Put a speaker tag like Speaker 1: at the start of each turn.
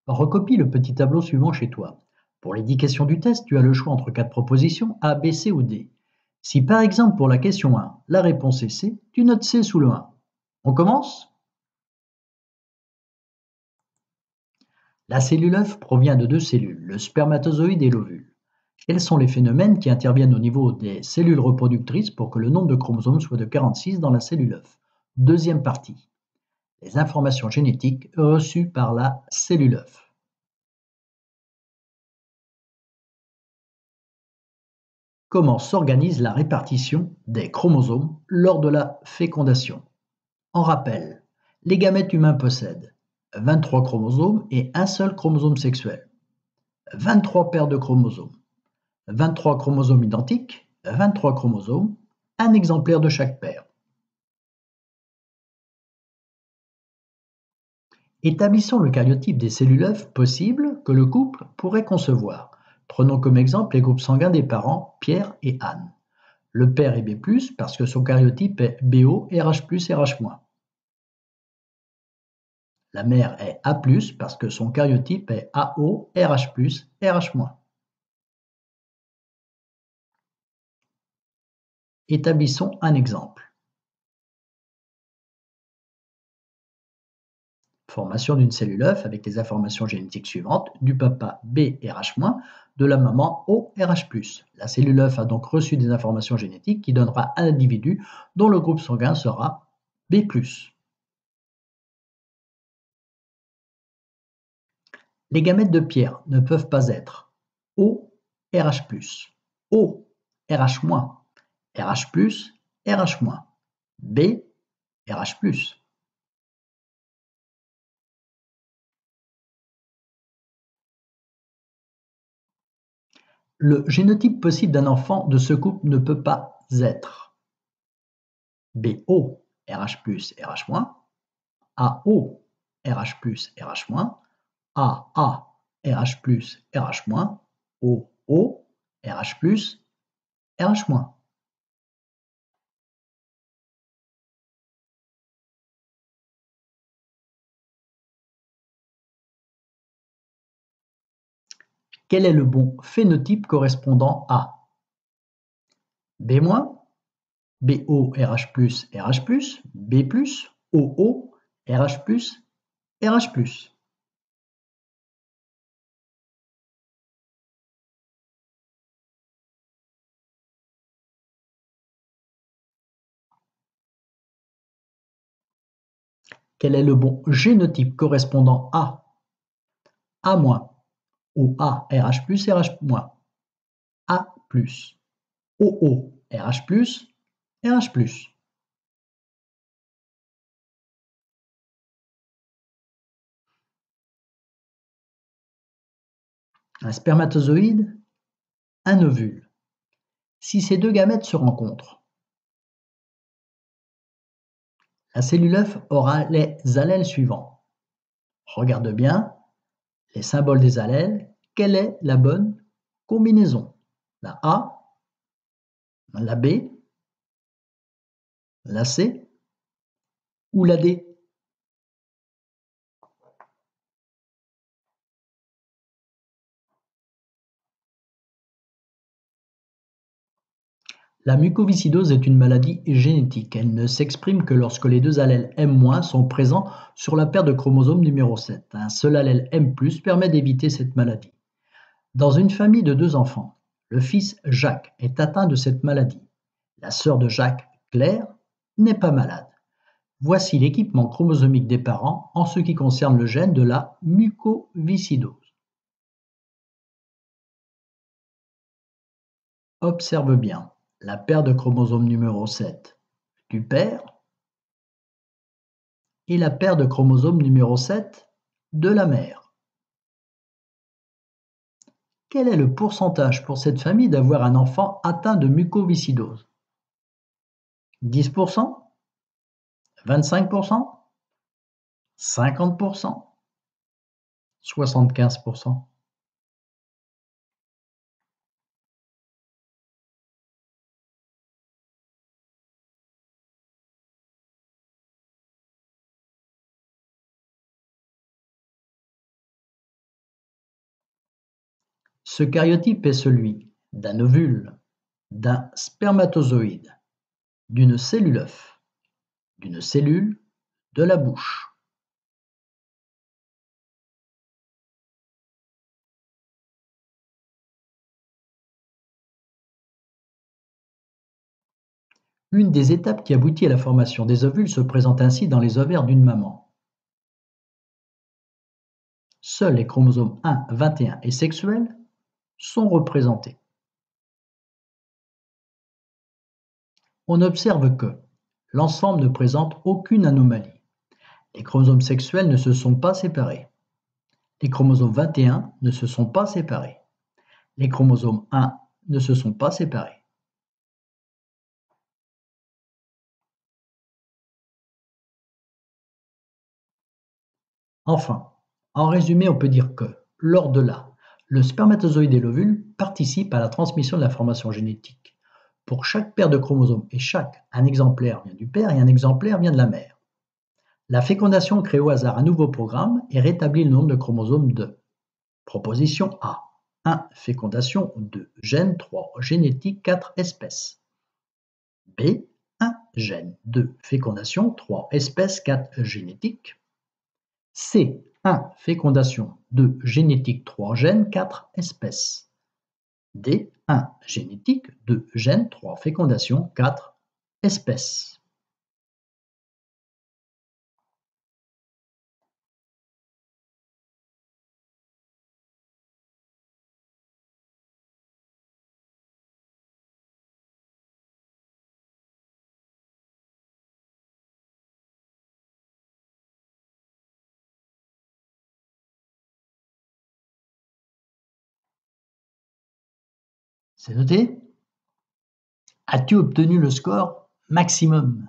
Speaker 1: Recopie le petit tableau suivant chez toi. Pour les 10 questions du test, tu as le choix entre 4 propositions A, B, C ou D. Si par exemple pour la question 1, la réponse est C, tu notes C sous le 1. On commence? La cellule œuf provient de deux cellules, le spermatozoïde et l'ovule. Quels sont les phénomènes qui interviennent au niveau des cellules reproductrices pour que le nombre de chromosomes soit de 46 dans la cellule œuf? Deuxième partie. Les informations génétiques reçues par la cellule œuf. Comment s'organise la répartition des chromosomes lors de la fécondation? En rappel, les gamètes humains possèdent 23 chromosomes et un seul chromosome sexuel, 23 paires de chromosomes, 23 chromosomes identiques, 23 chromosomes, un exemplaire de chaque paire. Établissons le karyotype des cellules œufs possibles que le couple pourrait concevoir. Prenons comme exemple les groupes sanguins des parents Pierre et Anne. Le père est B+, parce que son karyotype est BO, RH+, RH-. La mère est A+, parce que son karyotype est AO, RH+, RH-. Établissons un exemple. Formation d'une cellule œuf avec les informations génétiques suivantes du papa B RH-, de la maman O RH+. La cellule œuf a donc reçu des informations génétiques qui donnera un individu dont le groupe sanguin sera B+. Les gamètes de Pierre ne peuvent pas être O RH+, O RH-, RH+, RH-, B RH+. Le génotype possible d'un enfant de ce couple ne peut pas être BO RH+, RH-, AO RH+, RH-, AA RH+, RH-, OO RH+, RH-. Quel est le bon phénotype correspondant à B-, BO RH+, RH+, B+, OO RH+, RH+. Quel est le bon génotype correspondant à A-, OA RH+, RH-, A+, OO RH+, RH+. Un spermatozoïde, un ovule. Si ces deux gamètes se rencontrent, la cellule œuf aura les allèles suivants. Regarde bien les symboles des allèles. Quelle est la bonne combinaison? La A, la B, la C ou la D? La mucoviscidose est une maladie génétique. Elle ne s'exprime que lorsque les deux allèles M- sont présents sur la paire de chromosomes numéro 7. Un seul allèle M+ permet d'éviter cette maladie. Dans une famille de 2 enfants, le fils Jacques est atteint de cette maladie. La sœur de Jacques, Claire, n'est pas malade. Voici l'équipement chromosomique des parents en ce qui concerne le gène de la mucoviscidose. Observe bien la paire de chromosomes numéro 7 du père et la paire de chromosomes numéro 7 de la mère. Quel est le pourcentage pour cette famille d'avoir un enfant atteint de mucoviscidose? 10%? 25%? 50%? 75%? Ce caryotype est celui d'un ovule, d'un spermatozoïde, d'une cellule œuf, d'une cellule de la bouche. Une des étapes qui aboutit à la formation des ovules se présente ainsi dans les ovaires d'une maman. Seuls les chromosomes 1, 21 et sexuels sont représentés. On observe que l'ensemble ne présente aucune anomalie. Les chromosomes sexuels ne se sont pas séparés. Les chromosomes 21 ne se sont pas séparés. Les chromosomes 1 ne se sont pas séparés. Enfin, en résumé, on peut dire que, lors de le spermatozoïde et l'ovule participent à la transmission de l'information génétique. Pour chaque paire de chromosomes et un exemplaire vient du père et un exemplaire vient de la mère. La fécondation crée au hasard un nouveau programme et rétablit le nombre de chromosomes de proposition A. 1 fécondation, 2 gènes, 3 génétique, 4 espèces. B. 1 gène, 2 fécondation, 3 espèces, 4 génétique. C. 1 fécondation, 2 génétique, 3 gènes, 4 espèces. D. 1 génétique, 2 gènes, 3 fécondation, 4 espèces. C'est noté? As-tu obtenu le score maximum?